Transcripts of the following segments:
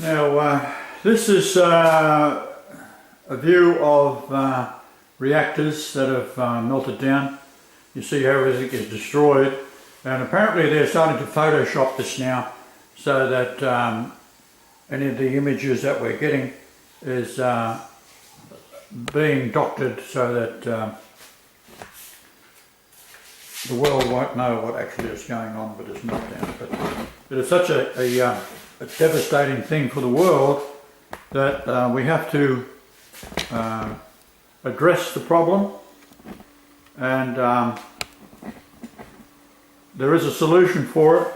Now, this is a view of reactors that have melted down. You see how everything is destroyed, and apparently they're starting to Photoshop this now so that any of the images that we're getting is being doctored so that the world won't know what actually is going on with this meltdown. But it's such a devastating thing for the world that we have to address the problem, and there is a solution for it,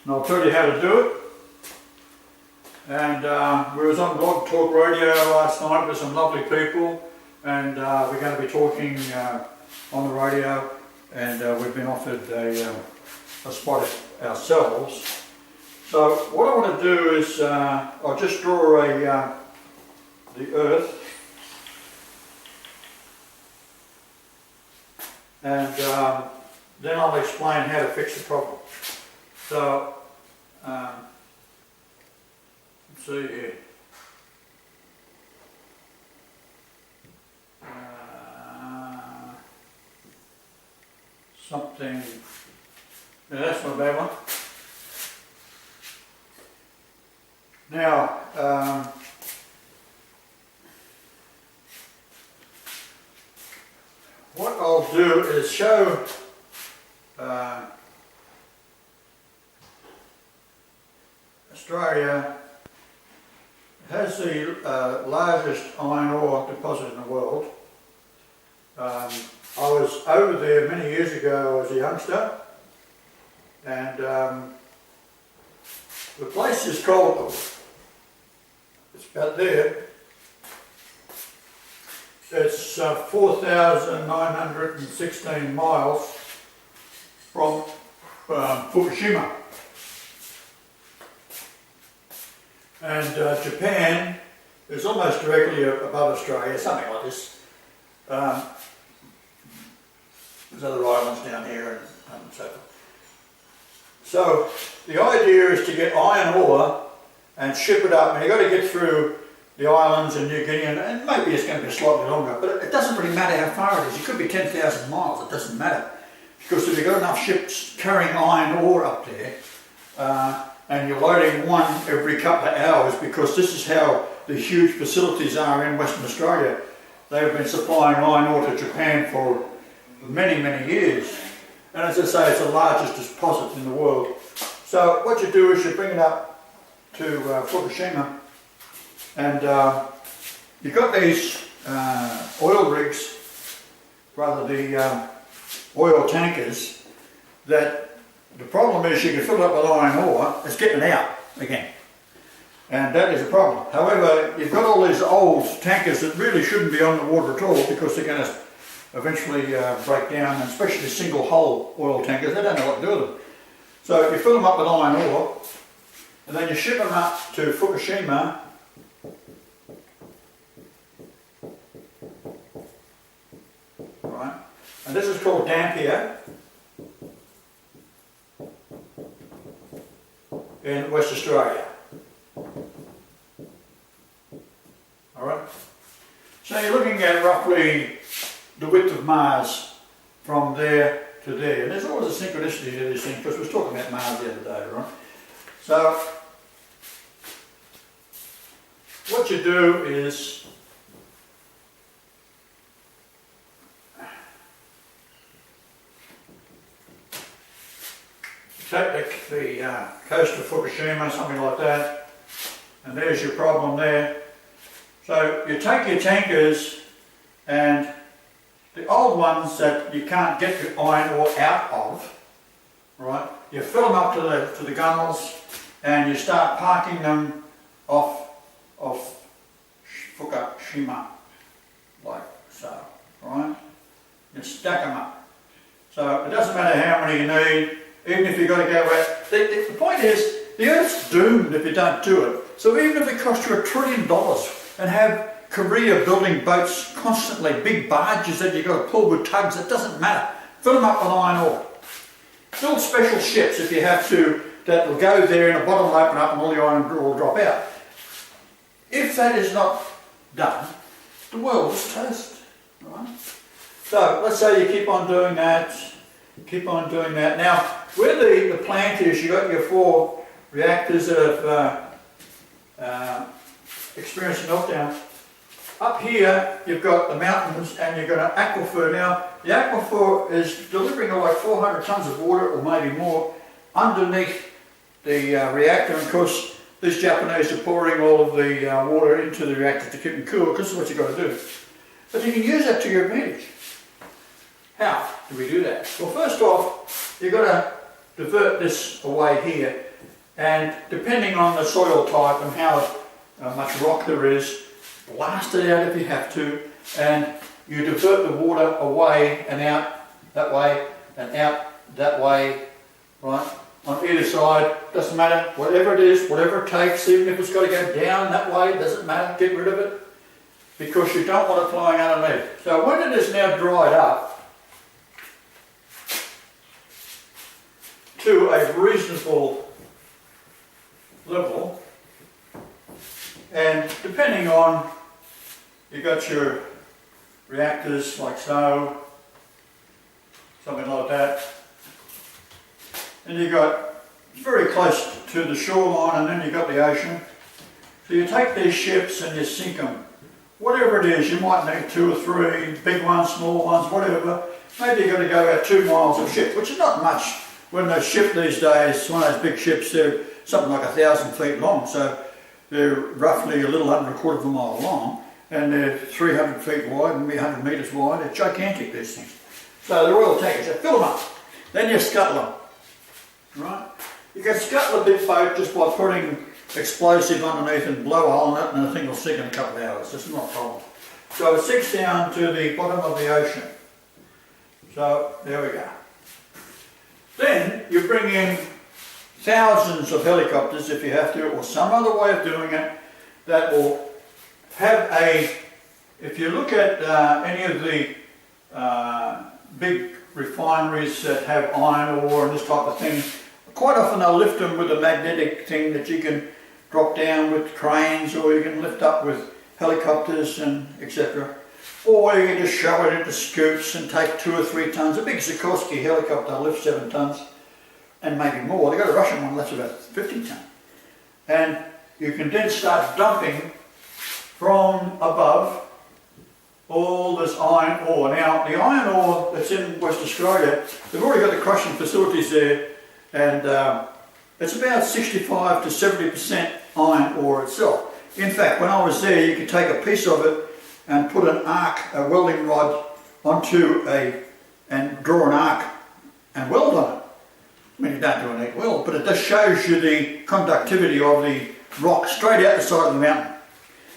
and I'll tell you how to do it. And we was on Blog Talk Radio last night with some lovely people, and we're going to be talking on the radio, and we've been offered a spot ourselves. So what I want to do is I'll just draw the Earth, and then I'll explain how to fix the problem. So let's see here. Something, yeah, that's not a bad one. Now, what I'll do is show Australia has the largest iron ore deposit in the world. I was over there many years ago as a youngster, and the place is called, it's about there, it's 4,916 miles from Fukushima. And Japan is almost directly above Australia, something like this. There's other islands down here and so forth. So the idea is to get iron ore and ship it up, and you've got to get through the islands in New Guinea, and maybe it's going to be slightly longer, but it doesn't really matter how far it is. It could be 10,000 miles, it doesn't matter. Because if you've got enough ships carrying iron ore up there, and you're loading one every couple of hours, because this is how the huge facilities are in Western Australia. They've been supplying iron ore to Japan for many, many years. And as I say, it's the largest deposit in the world. So what you do is you bring it up to Fukushima, and you've got these oil rigs, rather the oil tankers, that the problem is you can fill it up with iron ore, it's getting out again. And that is a problem. However, you've got all these old tankers that really shouldn't be on the water at all, because they're going to eventually break down, and especially single hull oil tankers, they don't know what to do with them. So you fill them up with iron ore, and then you ship them up to Fukushima, right? And this is called Dampier in West Australia. Alright? So you're looking at roughly the width of Mars from there to there. And there's always a synchronicity to this thing, because we were talking about Mars the other day, right? So what you do is take the coast of Fukushima, something like that, and there's your problem there. So you take your tankers, and the old ones that you can't get the iron ore out of, right? You fill them up to the gunnels, and you start parking them off Fukushima, like so, right? You stack them up. So it doesn't matter how many you need, even if you've got to go out. The point is, the Earth's doomed if you don't do it. So even if it costs you $1 trillion and have Korea building boats constantly, big barges that you've got to pull with tugs, it doesn't matter. Fill them up with iron ore. Build special ships if you have to that will go there and the bottom will open up and all the iron will drop out. If that is not done, the world is toast. Right? So let's say you keep on doing that, keep on doing that. Now, where the plant is, you've got your 4 reactors that have experienced meltdown. Up here, you've got the mountains and you've got an aquifer. Now, the aquifer is delivering like 400 tonnes of water or maybe more underneath the reactor. And of course, these Japanese are pouring all of the water into the reactor to keep them cool, because this is what you've got to do. But you can use that to your advantage. How do we do that? Well, first off, you've got to divert this away here, and depending on the soil type and how much rock there is, blast it out if you have to, and you divert the water away and out that way and out that way, right? On either side, doesn't matter, whatever it is, whatever it takes, even if it's got to go down that way, doesn't matter, get rid of it, because you don't want it flowing underneath. So when it is now dried up to a reasonable level, and depending on, you've got your reactors like so, something like that, and you've got very close to the shoreline, and then you've got the ocean. So you take these ships and you sink them. Whatever it is, you might need 2 or 3, big ones, small ones, whatever. Maybe you've got to go about 2 miles of ship, which is not much. When they ship these days, one of those big ships, they're something like 1,000 feet long, so they're roughly a little under a quarter of a mile long, and they're 300 feet wide and 100 metres wide. They're gigantic, these things. So they're oil tankers. You fill them up. Then you scuttle them. Right? You can scuttle a big boat just by putting explosive underneath and blow a hole in it, and the thing will sink in a couple of hours. That's not a problem. So it sinks down to the bottom of the ocean. So there we go. Then you bring in thousands of helicopters if you have to, or some other way of doing it that will have a, if you look at any of the big refineries that have iron ore and this type of thing, quite often they'll lift them with a magnetic thing that you can drop down with cranes, or you can lift up with helicopters and etc. Or you can just shove it into scoops and take 2 or 3 tons. A big Sikorsky helicopter lifts 7 tons and maybe more. They've got a Russian one that's about 50 tons. And you can then start dumping from above all this iron ore. Now, the iron ore that's in West Australia, they've already got the crushing facilities there, and it's about 65 to 70% iron ore itself. In fact, when I was there, you could take a piece of it and put an arc, a welding rod, onto and draw an arc and weld on it. I mean, you don't do an weld, but it just shows you the conductivity of the rock straight out the side of the mountain.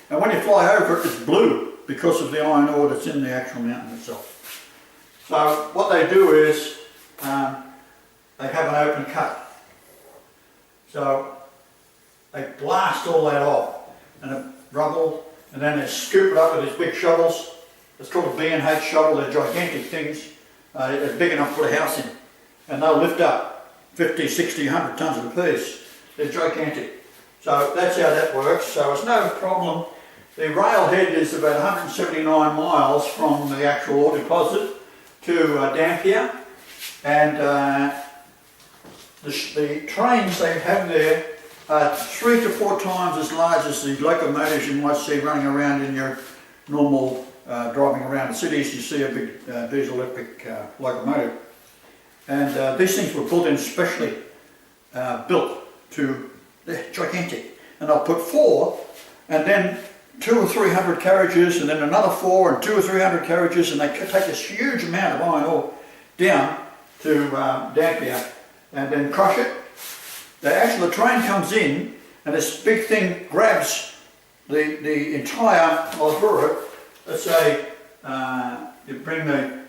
And when you fly over it, it's blue because of the iron ore that's in the actual mountain itself. So what they do is they have an open cut. So they blast all that off and the rubble, and then they scoop it up with these big shovels. It's called a B&H shovel. They're gigantic things. They're big enough to put a house in. And they'll lift up 50, 60, 100 tons of a piece. They're gigantic. So that's how that works. So it's no problem. The railhead is about 179 miles from the actual ore deposit to Dampier. And the trains they have there are 3 to 4 times as large as the locomotives you might see running around in your normal driving around the cities. You see a big diesel electric locomotive. And these things were built in specially built to, they're gigantic. And I'll put 4 and then 200 or 300 carriages, and then another 4 and 200 or 300 carriages, and they take this huge amount of iron ore down to Dampier and then crush it. The train comes in, and this big thing grabs the entire Osborough. Let's say you bring the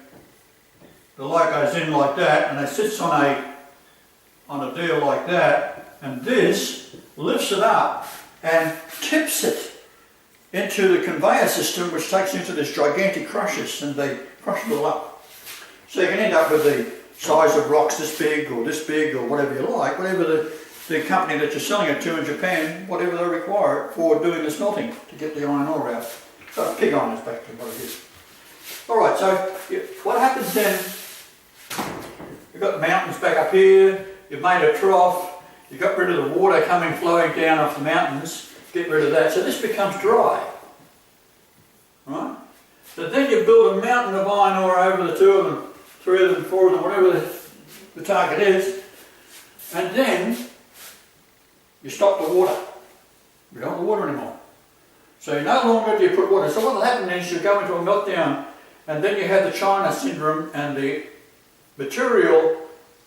locos in like that, and it sits on a deal like that, and this lifts it up and tips it into the conveyor system, which takes into this gigantic crushers, and they crush it all up. So you can end up with the size of rocks this big or whatever you like, whatever the company that you're selling it to in Japan whatever they require for doing the smelting to get the iron ore out. So pig iron is back to what it is. Alright, so what happens then, you've got the mountains back up here, you've made a trough, you've got rid of the water flowing down off the mountains, get rid of that, so this becomes dry. Right? So then you build a mountain of iron ore over the 2 of them, 3 of them, 4 of them, whatever the target is, and then you stop the water. You don't want the water anymore. So no longer do you put water. So what will happen is you go into a meltdown, and then you have the China syndrome, and the material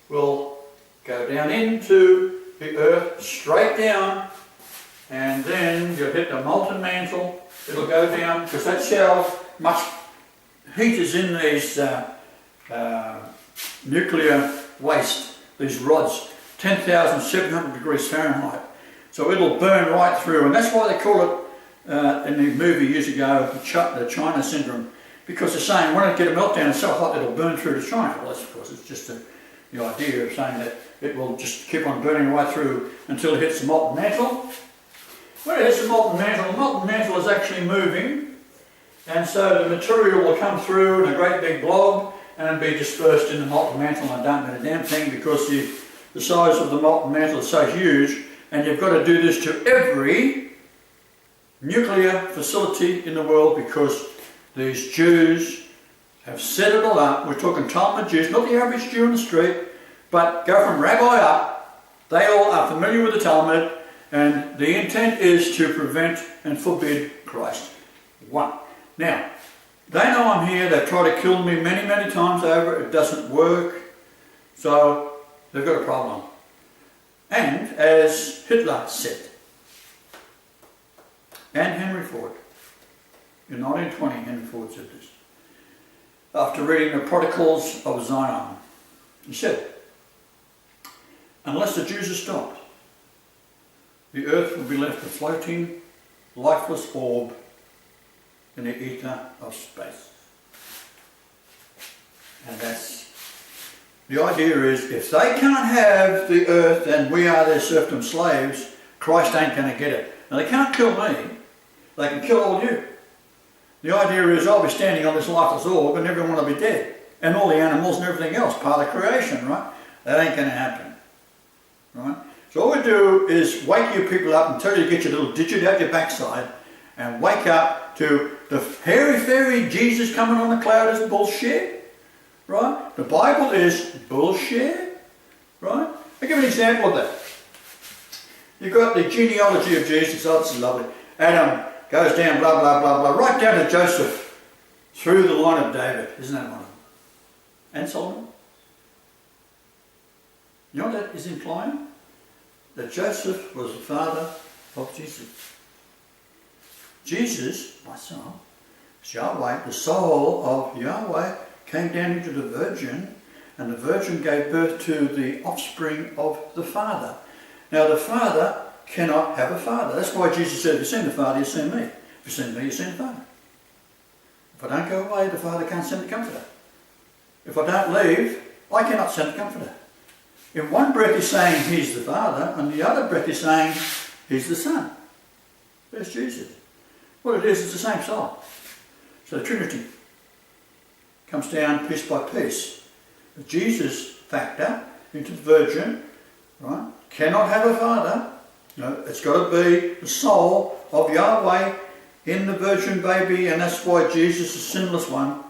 will go down into the earth, straight down, and then you'll hit the molten mantle. It'll go down, because that's how much heat is in these nuclear waste, these rods, 10,700 degrees Fahrenheit. So it'll burn right through, and that's why they call it, in the movie years ago, the China syndrome, because they're saying when it get a meltdown, it's so hot it'll burn through to China. Well, that's of course, it's just the idea of saying that it will just keep on burning right through until it hits the molten mantle. When it hits the molten mantle is actually moving, and so the material will come through in a great big blob and be dispersed in the molten mantle, and don't mean a damn thing because the size of the molten mantle is so huge, and you've got to do this to every nuclear facility in the world because these Jews have set it all up. We're talking Talmud Jews, not the average Jew in the street, but go from rabbi up. They all are familiar with the Talmud, and the intent is to prevent and forbid Christ. One. Now, they know I'm here. They've tried to kill me many, many times over. It doesn't work. So they've got a problem. And as Hitler said, and Henry Ford, in 1920, Henry Ford said this, after reading the Protocols of Zion. He said, unless the Jews are stopped, the earth will be left a floating, lifeless orb in the ether of space. And that's, the idea is, if they can't have the earth and we are their serfdom slaves, Christ ain't going to get it. Now they can't kill me, they can kill all you. The idea is I'll be standing on this lifeless orb and everyone will be dead. And all the animals and everything else, part of creation, right? That ain't going to happen. Right? So all we do is wake you people up and tell you to get your little digit out your backside and wake up to the hairy-fairy Jesus coming on the cloud is bullshit. Right? The Bible is bullshit. Right? I'll give you an example of that. You've got the genealogy of Jesus. Oh, this is lovely. Adam goes down, blah, blah, blah, blah, right down to Joseph, through the line of David. Isn't that one of them? And Solomon. You know what that is implying? That Joseph was the father of Jesus. Jesus, my son, Yahweh, the soul of Yahweh, came down into the Virgin, and the Virgin gave birth to the offspring of the Father. Now the Father cannot have a father. That's why Jesus said, if you've seen the Father, you've seen me. If you've seen me, you've seen the Father. If I don't go away, the Father can't send the Comforter. If I don't leave, I cannot send the Comforter. In one breath he's saying he's the Father, and the other breath he's saying he's the Son. There's Jesus. What it is, it's the same soul. So the Trinity comes down piece by piece. The Jesus factor into the Virgin, right, cannot have a father. No, it's got to be the soul of Yahweh in the Virgin baby, and that's why Jesus, the sinless one,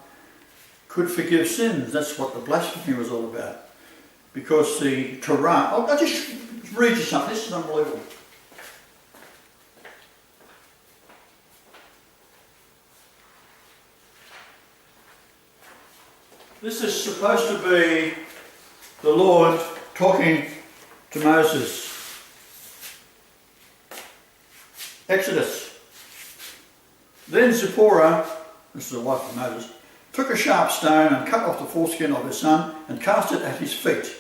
could forgive sins. That's what the blasphemy was all about. Because the Torah, I'll just read you something, this is unbelievable. This is supposed to be the Lord talking to Moses. Exodus. Then Zipporah, this is the wife of Moses, took a sharp stone and cut off the foreskin of her son and cast it at his feet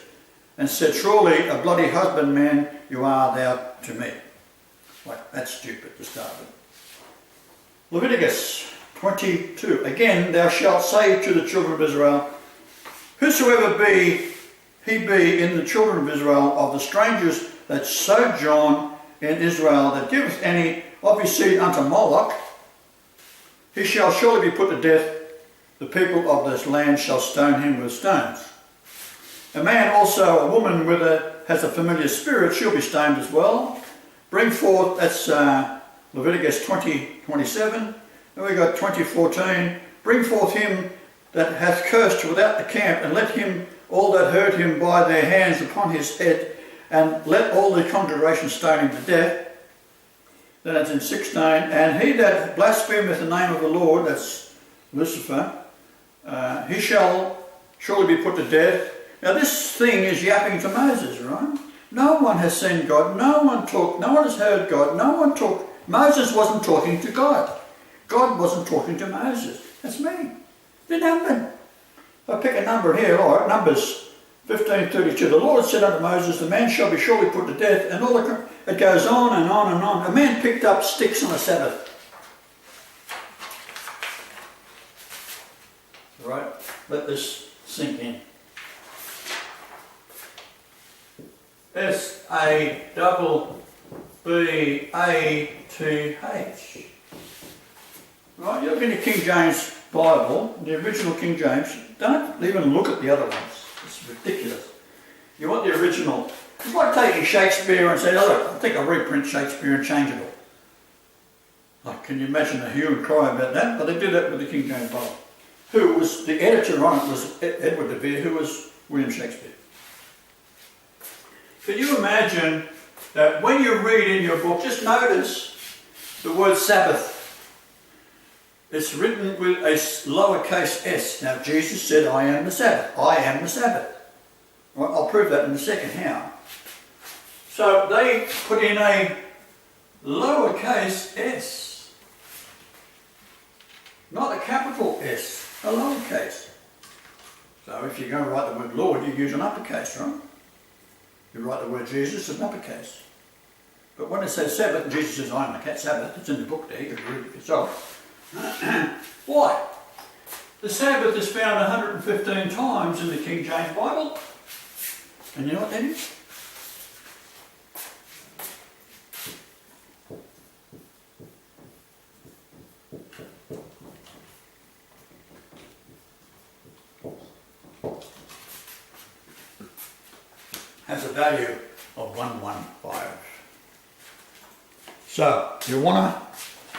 and said, surely a bloody husbandman you are thou to me. Like, that's stupid to start with. Leviticus 22. Again, thou shalt say to the children of Israel, whosoever he be in the children of Israel of the strangers that sojourn in Israel, that giveth any of his seed unto Moloch, he shall surely be put to death. The people of this land shall stone him with stones. A man also, a woman has a familiar spirit, she'll be stoned as well. Bring forth, that's Leviticus 20:27, and we got 20:14. Bring forth him that hath cursed without the camp, and let him all that heard him by their hands upon his head, and let all the congregation stone him to death. Then it's in 16, and he that blasphemeth the name of the Lord, that's Lucifer, he shall surely be put to death. Now this thing is yapping to Moses, right? No one has seen God, no one talked, no one has heard God, no one talked. Moses wasn't talking to God. God wasn't talking to Moses. That's me. Didn't happen. I pick a number here, all right, Numbers 15:32. The Lord said unto Moses, the man shall be surely put to death, and all it goes on and on and on. A man picked up sticks on a Sabbath. All right, let this sink in. S-A-B-B-A-T-H. Right, you look in the King James Bible, the original King James, don't even look at the other ones. It's ridiculous. You want the original. It's like taking Shakespeare and saying, oh, I think I'll reprint Shakespeare and change it all. Like, can you imagine the hue and cry about that? But they did that with the King James Bible. Who was, the editor on it was Edward de Vere, who was William Shakespeare. Can you imagine that when you read in your book, just notice the word Sabbath. It's written with a lowercase s. Now Jesus said, I am the Sabbath. I am the Sabbath. Well, I'll prove that in a second how. So they put in a lowercase s. Not a capital S, a lowercase. So if you're going to write the word Lord, you use an uppercase, right? You write the word Jesus, an uppercase. But when it says Sabbath, and Jesus says, I am the Sabbath, it's in the book there, you can read it yourself. Why? The Sabbath is found 115 times in the King James Bible. And you know what that is? Has a value of 115. So, you want to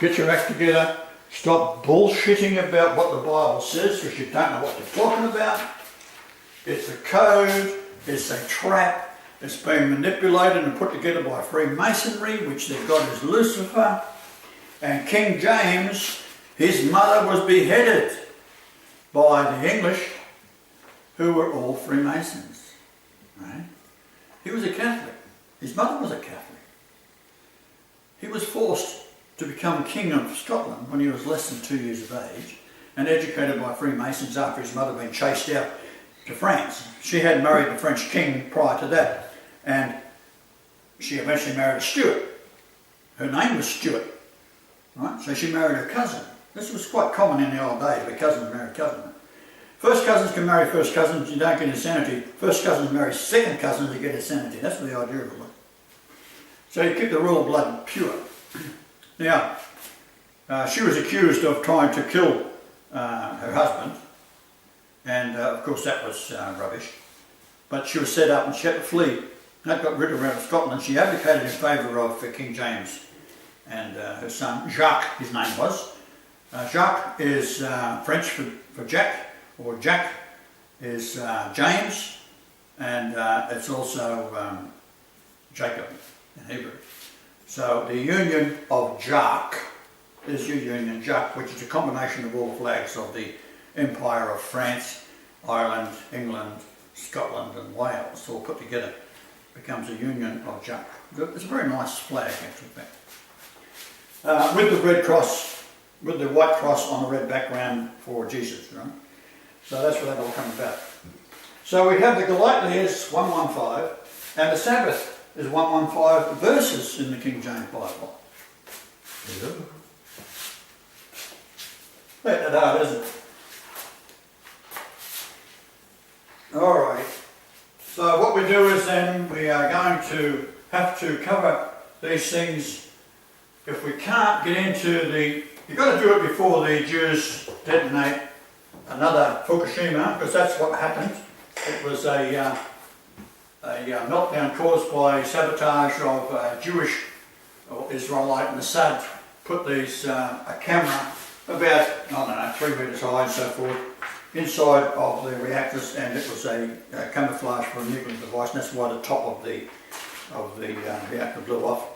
get your act together, stop bullshitting about what the Bible says, because you don't know what you're talking about. It's a code, it's a trap, it's being manipulated and put together by Freemasonry, which their god is Lucifer. And King James, his mother was beheaded by the English, who were all Freemasons. Right? He was a Catholic. His mother was a Catholic. He was forced to become King of Scotland when he was less than 2 years of age, and educated by Freemasons after his mother had been chased out to France. She had married the French king prior to that, and she eventually married a Stuart. Her name was Stuart, right? So she married her cousin. This was quite common in the old days, where cousins married cousins. First cousins can marry first cousins, you don't get insanity. First cousins marry second cousins, you get insanity. That's the idea of it. So you keep the royal blood pure. Now, she was accused of trying to kill her husband, and of course that was rubbish. But she was set up and she had to flee. That got rid of her out of Scotland. She advocated in favour of King James and her son, Jacques, his name was. Jacques is French for Jack, or Jack is James, and it's also Jacob in Hebrew. So the union of Jacques is your Union Jack, which is a combination of all the flags of the Empire of France, Ireland, England, Scotland and Wales, all put together. Becomes a Union of Jack. It's a very nice flag, actually. With the red cross, with the white cross on the red background for Jesus, right? So that's where that all comes about. So we have the Golightly is 115, and the Sabbath is 115 verses in the King James Bible. Yeah. Ain't that hard, is it? Alright. So what we do is then we are going to have to cover these things. If we can't get into the, you've got to do it before the Jews detonate another Fukushima, because that's what happened. It was a meltdown caused by sabotage of Jewish or Israelite, and Assad put these, a camera about, I don't know, 3 metres high and so forth, inside of the reactors, and it was a camouflage for a nuclear device, and that's why the top of the reactor blew off,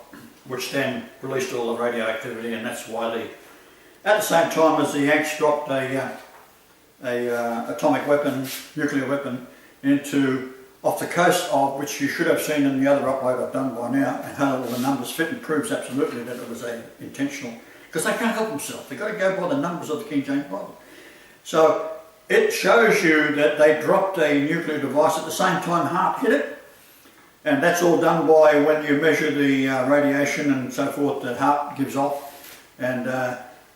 which then released all the radioactivity, and that's why at the same time as the Yanks dropped a atomic weapon, nuclear weapon, off the coast of, which you should have seen in the other upload I've done by now, and how all the numbers fit, and proves absolutely that it was intentional, because they can't help themselves. They've got to go by the numbers of the King James Bible. So it shows you that they dropped a nuclear device at the same time HAARP hit it, and that's all done by when you measure the radiation and so forth that HAARP gives off, and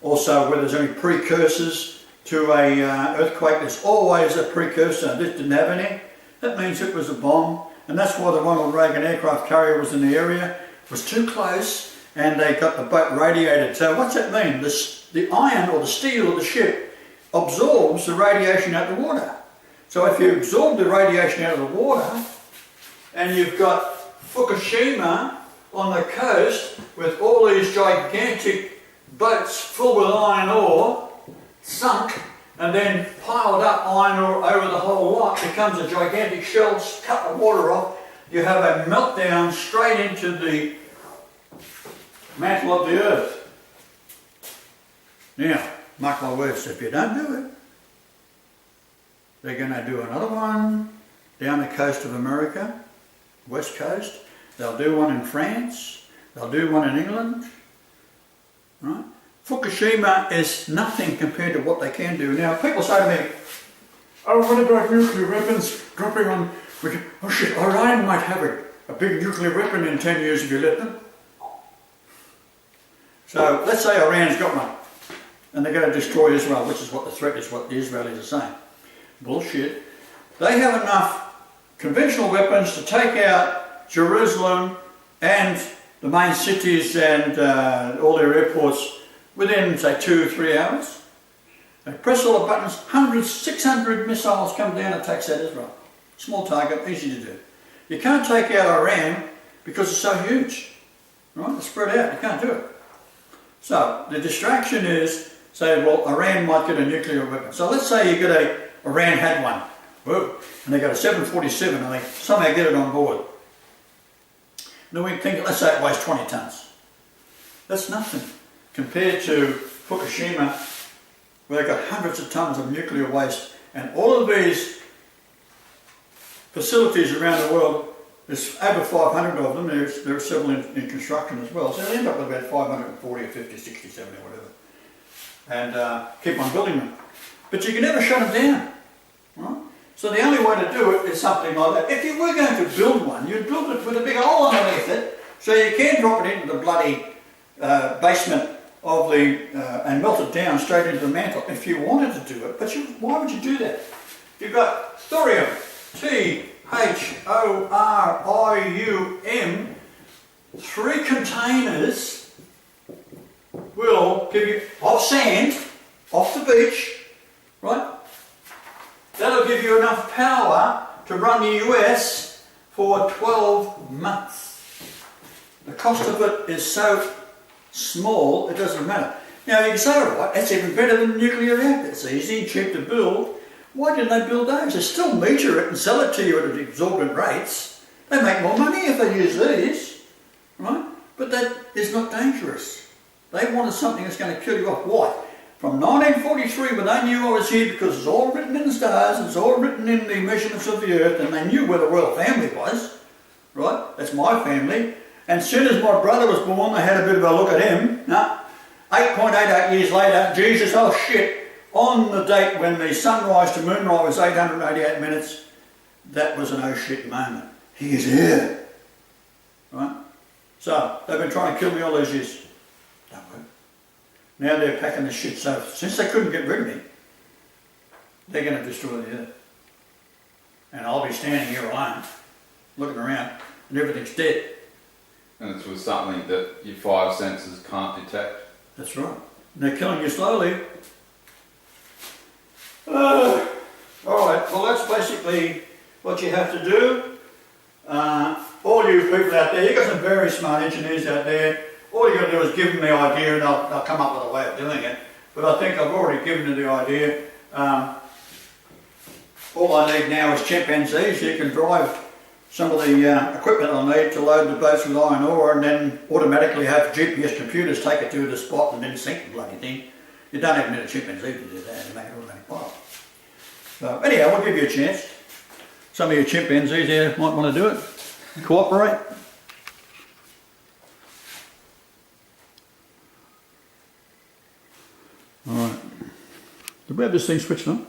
also whether there's any precursors to a earthquake. There's always a precursor. This didn't have any. That means it was a bomb, and that's why the Ronald Reagan aircraft carrier was in the area. It was too close, and they got the boat radiated. So what's that mean? The iron or the steel of the ship absorbs the radiation out of the water. So if you absorb the radiation out of the water, and you've got Fukushima on the coast with all these gigantic boats full with iron ore, sunk, and then piled up iron ore over the whole lot, becomes a gigantic shell, cut the water off, you have a meltdown straight into the mantle of the earth. Now, mark my words, if you don't do it, they're going to do another one down the coast of America, west coast. They'll do one in France, they'll do one in England, right? Fukushima is nothing compared to what they can do. Now, people say to me, oh, what about nuclear weapons dropping on... Oh shit, Iran might have a big nuclear weapon in 10 years if you let them. So, let's say Iran's got one, and they're going to destroy Israel, which is what the threat is, what the Israelis are saying. Bullshit. They have enough conventional weapons to take out Jerusalem and the main cities and all their airports within, say, 2 or 3 hours. They press all the buttons, 600 missiles come down and takes out Israel. Small target, easy to do. You can't take out Iran because it's so huge. Right? It's spread out, you can't do it. So, the distraction is, say, well, Iran might get a nuclear weapon. So let's say you get Iran had one, whoa, and they got a 747 and they somehow get it on board. Then we think, let's say it weighs 20 tons. That's nothing compared to Fukushima, where they've got hundreds of tons of nuclear waste, and all of these facilities around the world, there's over 500 of them, there are several in construction as well, so they end up with about 540 or 50, 60, 70, whatever, and keep on building them. But you can never shut them down, right? So the only way to do it is something like that. If you were going to build one, you'd build it with a big hole underneath it, so you can drop it into the bloody basement of and melt it down straight into the mantle if you wanted to do it. But why would you do that? You've got thorium, Thorium, 3 containers will give you, of sand, off the beach, right? That'll give you enough power to run the US for 12 months. The cost of it is so small, it doesn't matter. Now you can say, all right, that's even better than a nuclear reactor. It's easy and cheap to build. Why didn't they build those? They still meter it and sell it to you at exorbitant rates. They make more money if they use these, right? But that is not dangerous. They wanted something that's going to kill you off. Why? From 1943, when they knew I was here, because it's all written in the stars, it's all written in the measurements of the earth, and they knew where the royal family was, right? That's my family. And as soon as my brother was born, they had a bit of a look at him. No, 8.88 years later, Jesus, oh shit, on the date when the sunrise to moonrise was 888 minutes, that was an oh shit moment. He is here, right? So, they've been trying to kill me all these years. Don't work. Now they're packing the shit, so since they couldn't get rid of me, they're going to destroy the earth. And I'll be standing here alone, looking around, and everything's dead. And it's with something that your 5 senses can't detect. That's right. And they're killing you slowly. Alright, well that's basically what you have to do. All you people out there, you've got some very smart engineers out there. All you've got to do is give them the idea and they'll come up with a way of doing it. But I think I've already given you the idea. All I need now is chimpanzees. You can drive some of the equipment I need to load the boats with iron ore and then automatically have GPS computers take it to the spot and then sink the bloody thing. You don't even need a chimpanzee to do that, to make an automatic pilot. So anyhow, we'll give you a chance. Some of you chimpanzees here might want to do it. Cooperate. Alright. Did we have this thing switched on?